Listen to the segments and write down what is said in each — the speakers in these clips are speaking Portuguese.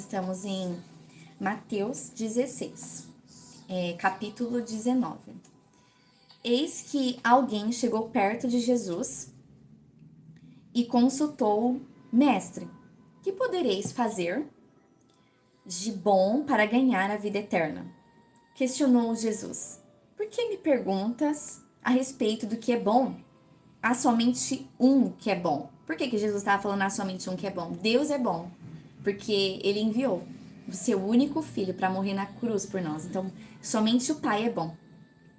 estamos em Mateus 16, capítulo 19. Eis que alguém chegou perto de Jesus e consultou: Mestre, que podereis fazer de bom para ganhar a vida eterna? Questionou Jesus: Por que me perguntas a respeito do que é bom? Há somente um que é bom. Por que Jesus estava falando há somente um que é bom? Deus é bom, porque ele enviou o seu único filho para morrer na cruz por nós. Então, somente o Pai é bom.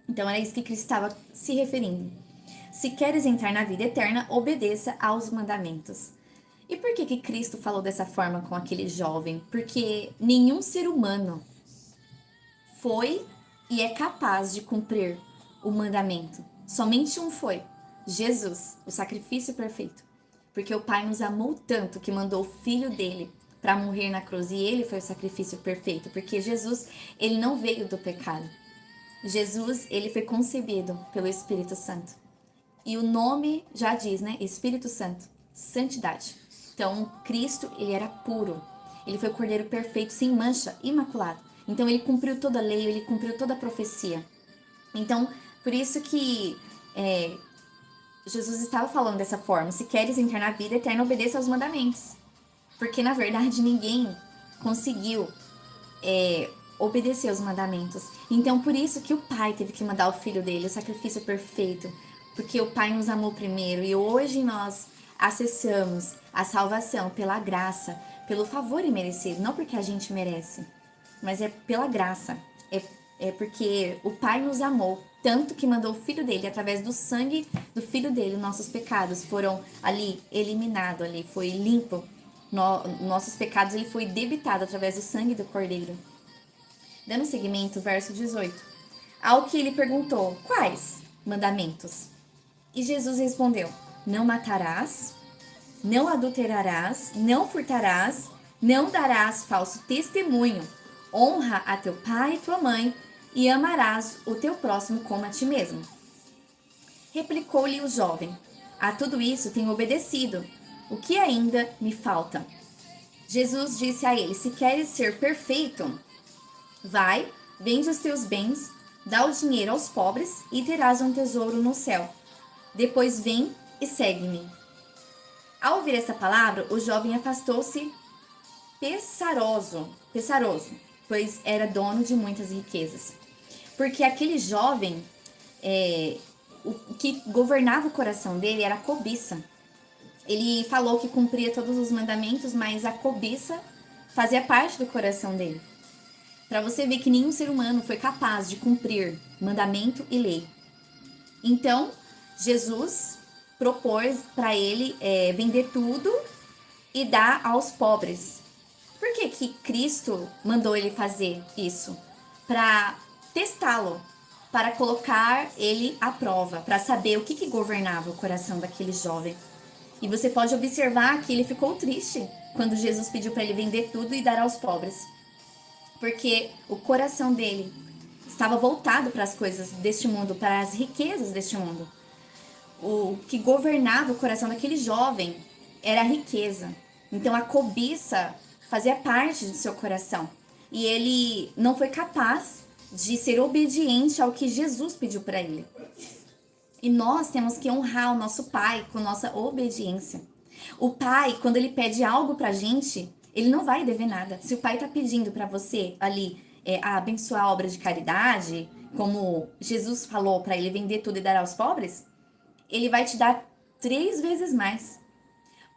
Então, era isso que Cristo estava se referindo. Se queres entrar na vida eterna, obedeça aos mandamentos. E por que Cristo falou dessa forma com aquele jovem? Porque nenhum ser humano foi e é capaz de cumprir o mandamento. Somente um foi: Jesus, o sacrifício perfeito. Porque o Pai nos amou tanto que mandou o Filho dele para morrer na cruz. E ele foi o sacrifício perfeito. Porque Jesus, ele não veio do pecado. Jesus, ele foi concebido pelo Espírito Santo. E o nome já diz, né? Espírito Santo, santidade. Então, Cristo, ele era puro. Ele foi o Cordeiro perfeito, sem mancha, imaculado. Então, ele cumpriu toda a lei, ele cumpriu toda a profecia. Então, por isso que Jesus estava falando dessa forma: se queres entrar na vida eterna, obedeça aos mandamentos. Porque, na verdade, ninguém conseguiu obedecer aos mandamentos. Então, por isso que o Pai teve que mandar o Filho dele, o sacrifício perfeito. Porque o Pai nos amou primeiro. E hoje nós acessamos a salvação pela graça, pelo favor imerecido. Não porque a gente merece, mas é pela graça. É porque o Pai nos amou tanto que mandou o Filho dele, através do sangue do Filho dele, nossos pecados foram ali eliminados, ali foi limpo. Nossos pecados ele foi debitado através do sangue do Cordeiro. Dando seguimento, verso 18. Ao que ele perguntou: quais mandamentos? E Jesus respondeu: não matarás, não adulterarás, não furtarás, não darás falso testemunho, honra a teu pai e tua mãe, e amarás o teu próximo como a ti mesmo. Replicou-lhe o jovem: a tudo isso tenho obedecido. O que ainda me falta? Jesus disse a ele: se queres ser perfeito, vai, vende os teus bens, dá o dinheiro aos pobres e terás um tesouro no céu. Depois vem e segue-me. Ao ouvir essa palavra, o jovem afastou-se pesaroso, pois era dono de muitas riquezas. Porque aquele jovem, o que governava o coração dele era a cobiça. Ele falou que cumpria todos os mandamentos, mas a cobiça fazia parte do coração dele. Para você ver que nenhum ser humano foi capaz de cumprir mandamento e lei. Então, Jesus propôs para ele vender tudo e dar aos pobres. Por que Cristo mandou ele fazer isso? Para testá-lo, para colocar ele à prova, para saber o que governava o coração daquele jovem. E você pode observar que ele ficou triste quando Jesus pediu para ele vender tudo e dar aos pobres. Porque o coração dele estava voltado para as coisas deste mundo, para as riquezas deste mundo. O que governava o coração daquele jovem era a riqueza. Então a cobiça fazia parte do seu coração. E ele não foi capaz de ser obediente ao que Jesus pediu para ele. E nós temos que honrar o nosso pai com nossa obediência. O pai, quando ele pede algo pra gente, ele não vai dever nada. Se o pai tá pedindo para você ali abençoar a obra de caridade, como Jesus falou para ele vender tudo e dar aos pobres, ele vai te dar 3 vezes mais.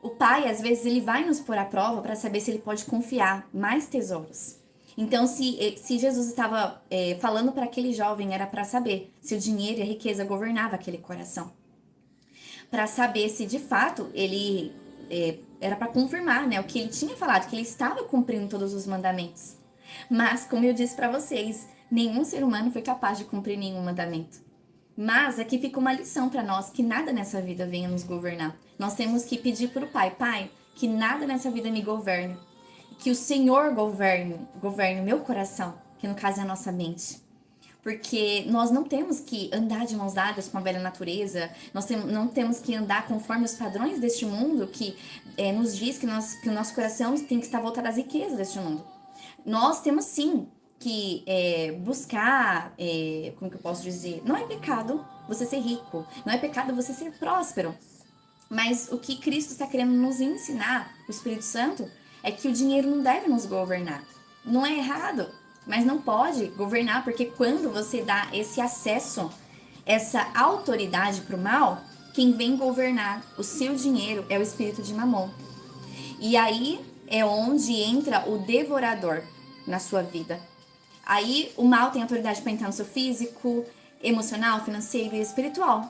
O pai, às vezes, ele vai nos pôr à prova para saber se ele pode confiar mais tesouros. Então, se Jesus estava falando para aquele jovem, era para saber se o dinheiro e a riqueza governava aquele coração. Para saber se, de fato, ele era para confirmar, né, o que ele tinha falado, que ele estava cumprindo todos os mandamentos. Mas, como eu disse para vocês, nenhum ser humano foi capaz de cumprir nenhum mandamento. Mas aqui fica uma lição para nós, que nada nessa vida venha nos governar. Nós temos que pedir para o Pai: Pai, que nada nessa vida me governe. Que o Senhor governe o meu coração, que no caso é a nossa mente. Porque nós não temos que andar de mãos dadas com a velha natureza, não temos que andar conforme os padrões deste mundo que nos diz que o nosso coração tem que estar voltado às riquezas deste mundo. Nós temos sim que buscar, como que eu posso dizer? Não é pecado você ser rico, não é pecado você ser próspero. Mas o que Cristo está querendo nos ensinar, o Espírito Santo, é que o dinheiro não deve nos governar. Não é errado, mas não pode governar, porque quando você dá esse acesso, essa autoridade para o mal, quem vem governar o seu dinheiro é o espírito de Mamon. E aí é onde entra o devorador na sua vida. Aí o mal tem autoridade para entrar no seu físico, emocional, financeiro e espiritual.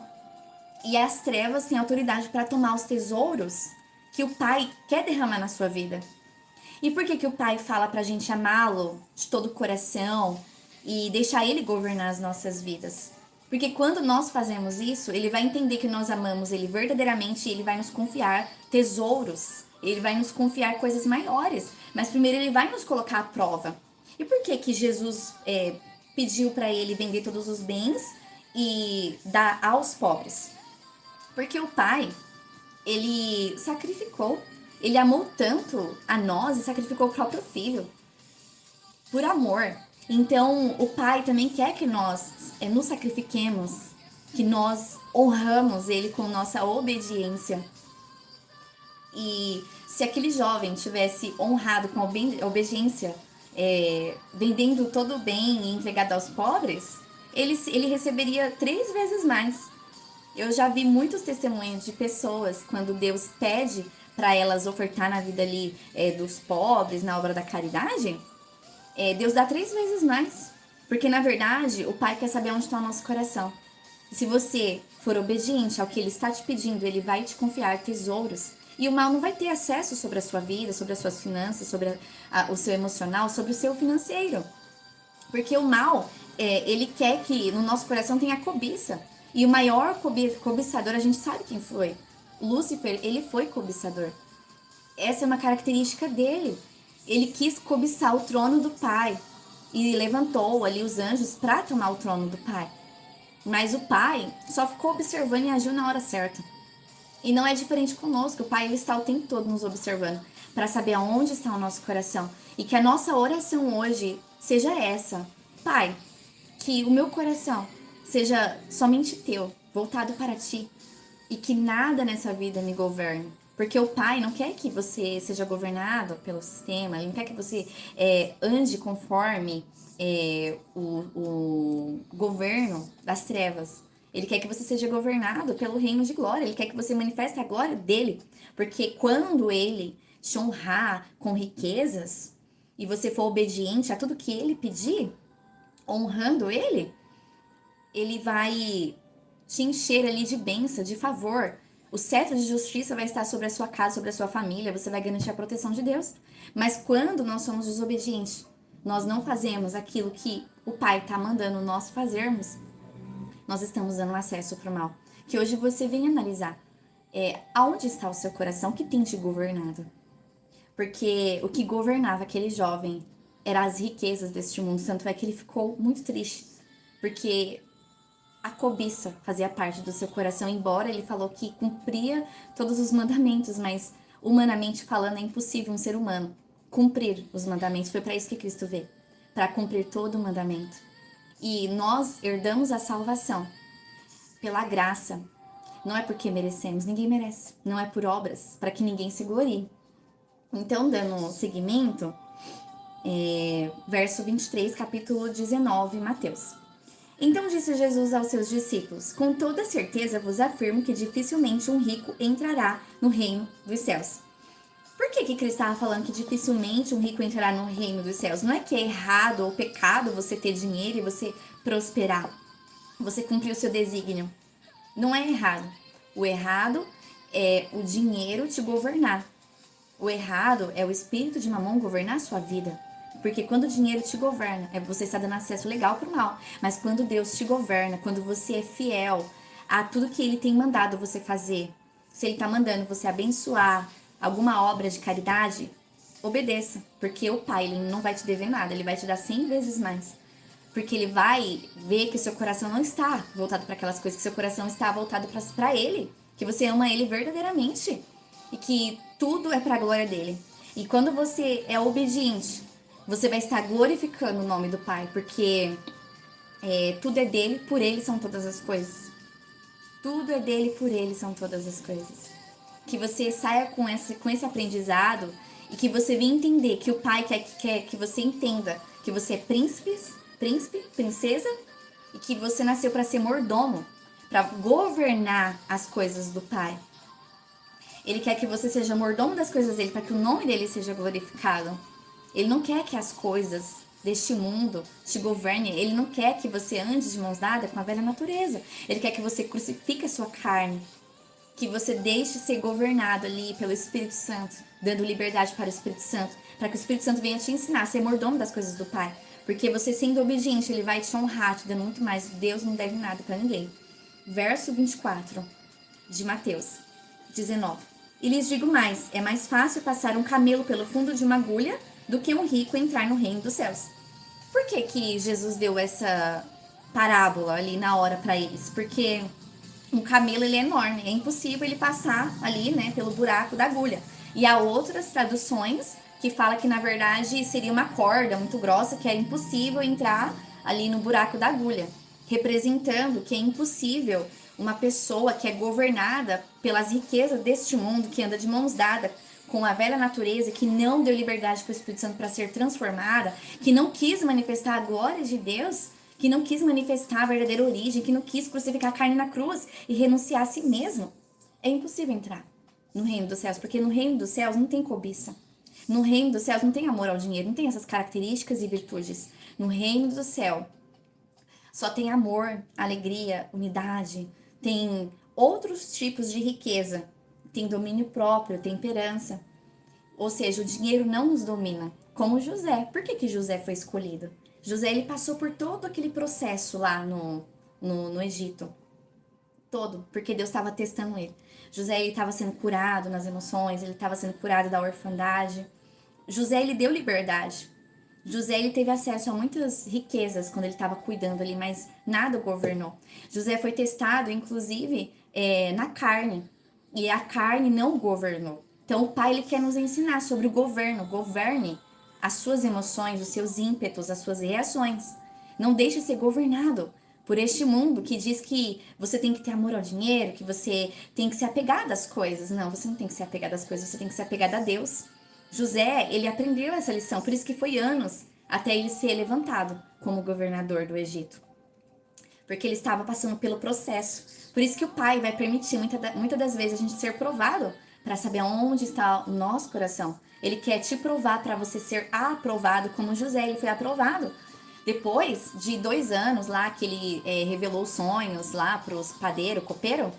E as trevas têm autoridade para tomar os tesouros que o Pai quer derramar na sua vida. E por que que o Pai fala pra gente amá-lo de todo o coração e deixar ele governar as nossas vidas? Porque quando nós fazemos isso, ele vai entender que nós amamos ele verdadeiramente e ele vai nos confiar tesouros. Ele vai nos confiar coisas maiores. Mas primeiro ele vai nos colocar à prova. E por que que Jesus pediu para ele vender todos os bens e dar aos pobres? Porque o Pai, ele sacrificou, ele amou tanto a nós e sacrificou o próprio filho por amor. Então, o Pai também quer que nós nos sacrifiquemos, que nós honramos ele com nossa obediência. E se aquele jovem tivesse honrado com a obediência, vendendo todo o bem e entregado aos pobres, ele receberia 3 vezes mais. Eu já vi muitos testemunhos de pessoas, quando Deus pede para elas ofertar na vida ali dos pobres, na obra da caridade, Deus dá 3 vezes mais. Porque, na verdade, o Pai quer saber onde está o nosso coração. E se você for obediente ao que Ele está te pedindo, Ele vai te confiar tesouros. E o mal não vai ter acesso sobre a sua vida, sobre as suas finanças, sobre o seu emocional, sobre o seu financeiro. Porque o mal, ele quer que no nosso coração tenha cobiça. E o maior cobiçador, a gente sabe quem foi. Lúcifer, ele foi cobiçador. Essa é uma característica dele. Ele quis cobiçar o trono do Pai. E levantou ali os anjos para tomar o trono do Pai. Mas o Pai só ficou observando e agiu na hora certa. E não é diferente conosco. O Pai, ele está o tempo todo nos observando para saber aonde está o nosso coração. E que a nossa oração hoje seja essa. Pai, que o meu coração seja somente teu, voltado para ti. E que nada nessa vida me governe. Porque o Pai não quer que você seja governado pelo sistema. Ele não quer que você ande conforme o governo das trevas. Ele quer que você seja governado pelo reino de glória. Ele quer que você manifeste a glória dele. Porque quando ele te honrar com riquezas e você for obediente a tudo que ele pedir, honrando ele, ele vai te encher ali de bênção, de favor. O cetro de justiça vai estar sobre a sua casa, sobre a sua família. Você vai garantir a proteção de Deus. Mas quando nós somos desobedientes, nós não fazemos aquilo que o Pai está mandando nós fazermos, nós estamos dando acesso para o mal. Que hoje você vem analisar aonde está o seu coração que tem te governado. Porque o que governava aquele jovem eram as riquezas deste mundo. Tanto é que ele ficou muito triste. Porque a cobiça fazia parte do seu coração, embora ele falou que cumpria todos os mandamentos, mas humanamente falando é impossível um ser humano cumprir os mandamentos. Foi para isso que Cristo veio, para cumprir todo o mandamento. E nós herdamos a salvação pela graça. Não é porque merecemos, ninguém merece. Não é por obras, para que ninguém se glorie. Então, dando seguimento, verso 23, capítulo 19, Mateus. Então disse Jesus aos seus discípulos: com toda certeza vos afirmo que dificilmente um rico entrará no reino dos céus. Por que Cristo estava falando que dificilmente um rico entrará no reino dos céus? Não é que é errado ou pecado você ter dinheiro e você prosperar, você cumprir o seu desígnio. Não é errado. O errado é o dinheiro te governar. O errado é o espírito de Mamon governar a sua vida. Porque quando o dinheiro te governa, você está dando acesso legal para o mal. Mas quando Deus te governa, quando você é fiel a tudo que Ele tem mandado você fazer, se Ele está mandando você abençoar alguma obra de caridade, obedeça. Porque o Pai, Ele não vai te dever nada, Ele vai te dar 100 vezes mais. Porque ele vai ver que o seu coração não está voltado para aquelas coisas, que seu coração está voltado para ele, que você ama ele verdadeiramente e que tudo é para a glória dele. E quando você é obediente, você vai estar glorificando o nome do Pai, porque tudo é dele, por ele são todas as coisas. Tudo é dele, por ele são todas as coisas. Que você saia com esse aprendizado e que você venha entender que o Pai quer que você entenda que você é príncipe, princesa, e que você nasceu para ser mordomo, para governar as coisas do Pai. Ele quer que você seja mordomo das coisas dele, para que o nome dele seja glorificado. Ele não quer que as coisas deste mundo te governem. Ele não quer que você ande de mãos dadas com a velha natureza. Ele quer que você crucifique a sua carne, que você deixe ser governado ali pelo Espírito Santo, dando liberdade para o Espírito Santo, para que o Espírito Santo venha te ensinar a ser mordomo das coisas do Pai. Porque você sendo obediente, ele vai te honrar, te dando muito mais. Deus não deve nada para ninguém. Verso 24 de Mateus 19. E lhes digo mais, é mais fácil passar um camelo pelo fundo de uma agulha do que um rico entrar no reino dos céus. Por que que Jesus deu essa parábola ali na hora para eles? Porque um camelo ele é enorme, é impossível ele passar ali, né, pelo buraco da agulha. E há outras traduções que fala que na verdade seria uma corda muito grossa, que é impossível entrar ali no buraco da agulha, representando que é impossível uma pessoa que é governada pelas riquezas deste mundo, que anda de mãos dadas com a velha natureza, que não deu liberdade para o Espírito Santo para ser transformada, que não quis manifestar a glória de Deus, que não quis manifestar a verdadeira origem, que não quis crucificar a carne na cruz e renunciar a si mesmo. É impossível entrar no reino dos céus, porque no reino dos céus não tem cobiça. No reino dos céus não tem amor ao dinheiro, não tem essas características e virtudes. No reino do céu só tem amor, alegria, unidade, tem outros tipos de riqueza, tem domínio próprio, temperança. Ou seja, o dinheiro não nos domina, como José. Por que José foi escolhido? José ele passou por todo aquele processo lá no Egito. Todo, porque Deus estava testando ele. José estava sendo curado nas emoções, ele estava sendo curado da orfandade. José ele deu liberdade. José ele teve acesso a muitas riquezas quando ele estava cuidando ali, mas nada o governou. José foi testado, inclusive, na carne, e a carne não o governou. Então o pai ele quer nos ensinar sobre o governo. Governe as suas emoções, os seus ímpetos, as suas reações. Não deixe ser governado por este mundo que diz que você tem que ter amor ao dinheiro, que você tem que se apegar às coisas. Não, você não tem que se apegar às coisas, você tem que se apegar a Deus. José, ele aprendeu essa lição, por isso que foi anos até ele ser levantado como governador do Egito. Porque ele estava passando pelo processo. Por isso que o pai vai permitir muitas das vezes a gente ser provado para saber onde está o nosso coração. Ele quer te provar para você ser aprovado, como José, ele foi aprovado. Depois de 2 anos lá que ele revelou sonhos lá para os padeiros, copeiro,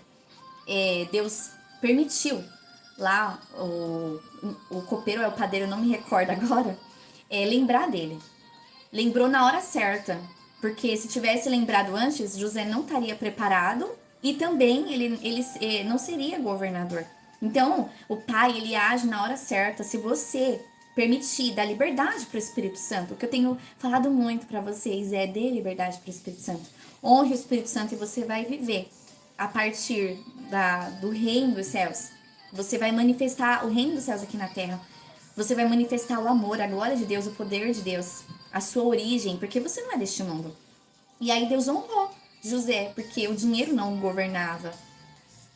Deus permitiu lá, o copeiro é o padeiro, não me recordo agora, lembrar dele. Lembrou na hora certa, porque se tivesse lembrado antes, José não estaria preparado e também ele não seria governador. Então, o pai, ele age na hora certa. Se você permitir, dar liberdade para o Espírito Santo, o que eu tenho falado muito para vocês é dê liberdade para o Espírito Santo. Honre o Espírito Santo e você vai viver a partir do reino dos céus. Você vai manifestar o reino dos céus aqui na terra. Você vai manifestar o amor, a glória de Deus, o poder de Deus, a sua origem, porque você não é deste mundo. E aí Deus honrou José, porque o dinheiro não o governava.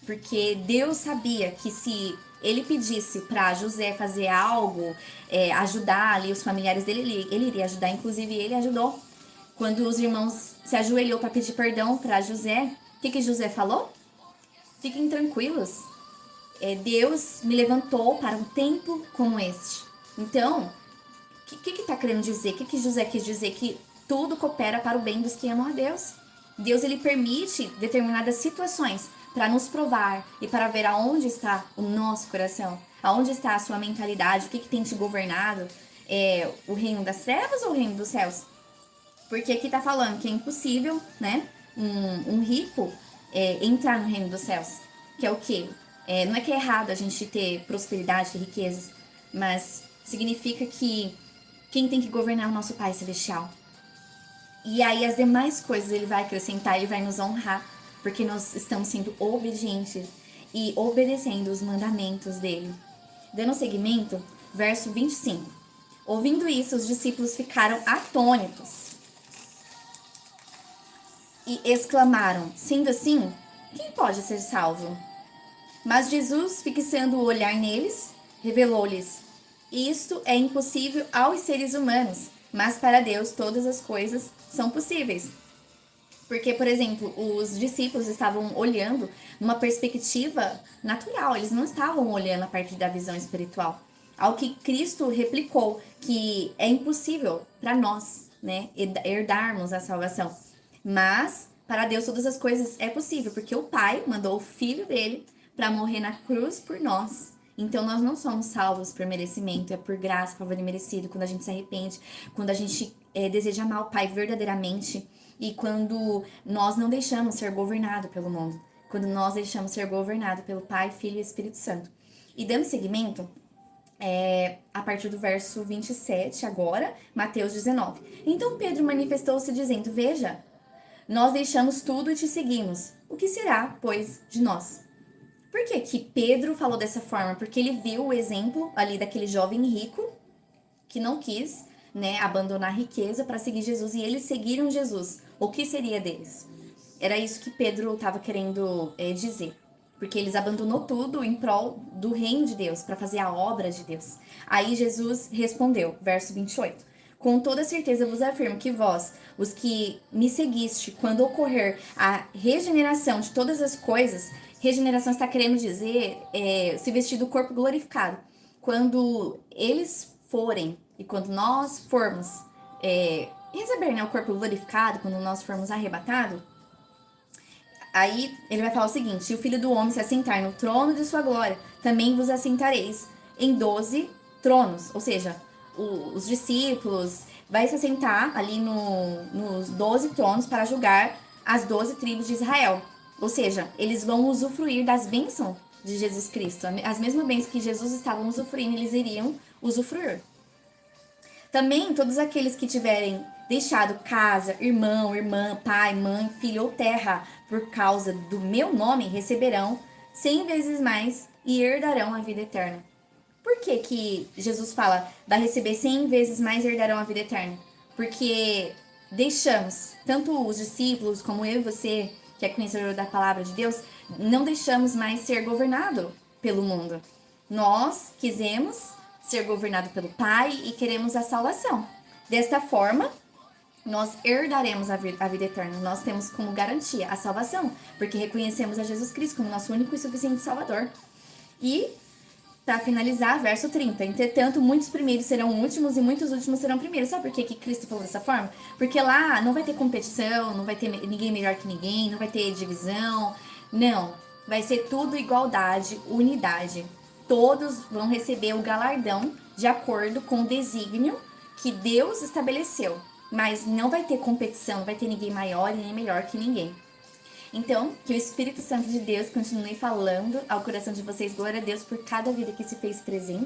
Porque Deus sabia que se ele pedisse para José fazer algo, ajudar ali os familiares dele, ele iria ajudar. Inclusive, ele ajudou. Quando os irmãos se ajoelhou para pedir perdão para José, o que José falou? Fiquem tranquilos. Deus me levantou para um tempo como este. Então, o que está querendo dizer? O que José quis dizer? Que tudo coopera para o bem dos que amam a Deus. Deus ele permite determinadas situações para nos provar e para ver aonde está o nosso coração, aonde está a sua mentalidade, o que tem te governado, o reino das trevas ou o reino dos céus? Porque aqui está falando que é impossível, né, um rico entrar no reino dos céus, que é o quê? Não é que é errado a gente ter prosperidade, ter riquezas, mas significa que quem tem que governar é o nosso Pai Celestial. E aí as demais coisas ele vai acrescentar, ele vai nos honrar, porque nós estamos sendo obedientes e obedecendo os mandamentos dele. Dando seguimento, verso 25. Ouvindo isso, os discípulos ficaram atônitos e exclamaram: sendo assim, quem pode ser salvo? Mas Jesus, fixando o olhar neles, revelou-lhes: isto é impossível aos seres humanos, mas para Deus todas as coisas são possíveis. Porque, por exemplo, os discípulos estavam olhando numa perspectiva natural, eles não estavam olhando a partir da visão espiritual. Ao que Cristo replicou que é impossível para nós, né, herdarmos a salvação. Mas para Deus todas as coisas é possível, porque o Pai mandou o Filho dele para morrer na cruz por nós. Então nós não somos salvos por merecimento, é por graça, favor imerecido, quando a gente se arrepende, quando a gente deseja amar o Pai verdadeiramente e quando nós não deixamos ser governado pelo mundo, quando nós deixamos ser governado pelo Pai, Filho e Espírito Santo. E dando seguimento, a partir do verso 27 agora, Mateus 19. Então Pedro manifestou-se dizendo: veja, nós deixamos tudo e te seguimos. O que será, pois, de nós? Por que que Pedro falou dessa forma? Porque ele viu o exemplo ali daquele jovem rico que não quis, né, abandonar a riqueza para seguir Jesus e eles seguiram Jesus. O que seria deles? Era isso que Pedro estava querendo dizer. Porque eles abandonou tudo em prol do reino de Deus, para fazer a obra de Deus. Aí Jesus respondeu, verso 28. Com toda certeza vos afirmo que vós, os que me seguiste, quando ocorrer a regeneração de todas as coisas, regeneração está querendo dizer se vestir do corpo glorificado. Quando eles forem e quando nós formos receber, né, o corpo glorificado, quando nós formos arrebatados, aí ele vai falar o seguinte: e o Filho do Homem se assentar no trono de sua glória, também vos assentareis em 12 tronos. Ou seja, os discípulos vai se assentar ali nos 12 tronos para julgar as 12 tribos de Israel. Ou seja, eles vão usufruir das bênçãos de Jesus Cristo. As mesmas bênçãos que Jesus estava usufruindo, eles iriam usufruir. Também todos aqueles que tiverem deixado casa, irmão, irmã, pai, mãe, filho ou terra por causa do meu nome receberão 100 vezes mais e herdarão a vida eterna. Por que que Jesus fala vai receber 100 vezes mais e herdarão a vida eterna? Porque deixamos, tanto os discípulos como eu e você, que é conhecedor da palavra de Deus, não deixamos mais ser governado pelo mundo. Nós quisemos ser governado pelo Pai e queremos a salvação. Desta forma, nós herdaremos a vida eterna. Nós temos como garantia a salvação, porque reconhecemos a Jesus Cristo como nosso único e suficiente Salvador. E, para finalizar, verso 30. Entretanto, muitos primeiros serão últimos e muitos últimos serão primeiros. Sabe por que Cristo falou dessa forma? Porque lá não vai ter competição, não vai ter ninguém melhor que ninguém, não vai ter divisão. Não, vai ser tudo igualdade, unidade. Todos vão receber o galardão de acordo com o desígnio que Deus estabeleceu. Mas não vai ter competição, não vai ter ninguém maior e nem melhor que ninguém. Então, que o Espírito Santo de Deus continue falando ao coração de vocês. Glória a Deus por cada vida que se fez presente